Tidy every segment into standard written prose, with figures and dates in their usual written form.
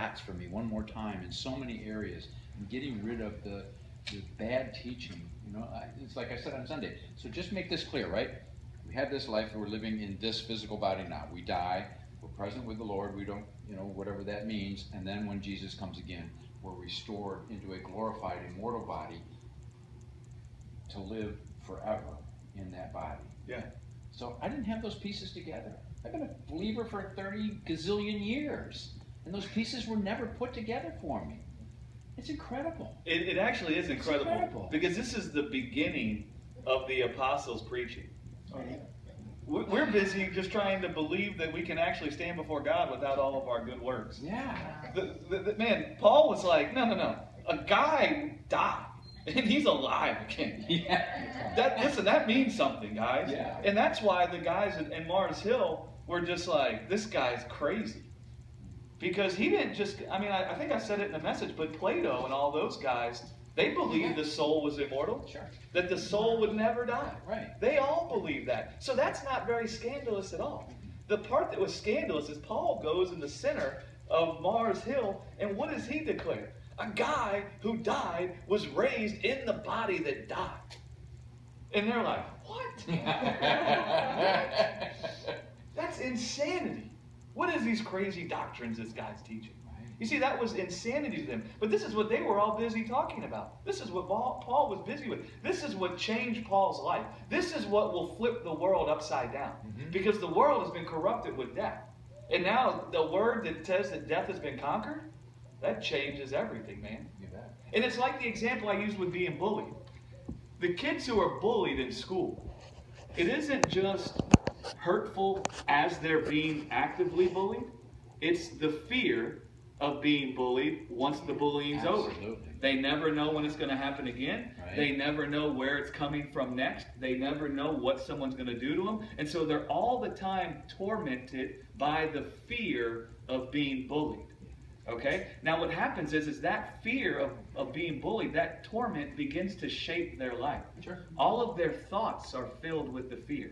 dots for me one more time in so many areas and getting rid of the bad teaching. It's like I said on Sunday. So just make this clear, right? We have this life, we're living in this physical body now. We die, we're present with the Lord, we don't, whatever that means, and then when Jesus comes again, we're restored into a glorified, immortal body to live forever in that body. Yeah. So I didn't have those pieces together. I've been a believer for 30 gazillion years, and those pieces were never put together for me. It's incredible. It actually is incredible, It's incredible because this is the beginning of the apostles' preaching. Oh, yeah. We're busy just trying to believe that we can actually stand before God without all of our good works. Yeah. Man, Paul was like, no. A guy died, and he's alive again. Yeah. That means something, guys. Yeah. And that's why the guys in Mars Hill were just like, this guy's crazy. Because he didn't just, I think I said it in the message, but Plato and all those guys, they believed the soul was immortal. Sure. That the soul would never die. Right. They all believe that. So that's not very scandalous at all. The part that was scandalous is Paul goes in the center of Mars Hill, and what does he declare? A guy who died was raised in the body that died. And they're like, what? That's insanity. What is these crazy doctrines this guy's teaching? You see, that was insanity to them. But this is what they were all busy talking about. This is what Paul was busy with. This is what changed Paul's life. This is what will flip the world upside down. Because the world has been corrupted with death. And now the word that says that death has been conquered, that changes everything, man. You bet. And it's like the example I used with being bullied. The kids who are bullied in school, it isn't just hurtful as they're being actively bullied. It's the fear of being bullied once the bullying's over. They never know when it's going to happen again. Right. They never know where it's coming from next. They never know what someone's going to do to them. And so they're all the time tormented by the fear of being bullied. Okay? Now what happens is that fear of being bullied, that torment begins to shape their life. Sure. All of their thoughts are filled with the fear.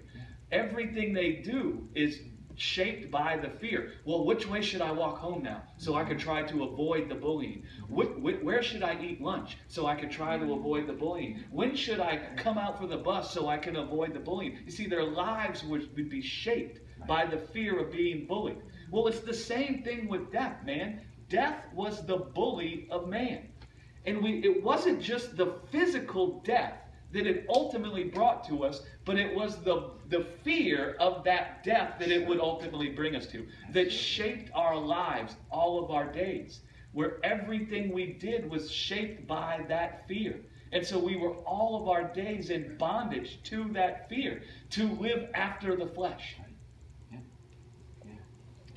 Everything they do is shaped by the fear. Well, which way should I walk home now so I can try to avoid the bullying? Where should I eat lunch so I can try to avoid the bullying? When should I come out for the bus so I can avoid the bullying? You see, their lives would be shaped by the fear of being bullied. Well, it's the same thing with death, man. Death was the bully of man. And it wasn't just the physical death that it ultimately brought to us, but it was the fear of that death that it would ultimately bring us to, that shaped our lives all of our days, where everything we did was shaped by that fear. And so we were all of our days in bondage to that fear, to live after the flesh.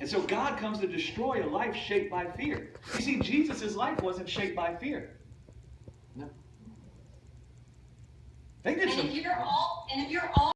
And so God comes to destroy a life shaped by fear. You see, Jesus' life wasn't shaped by fear. No. They did And some... if you're all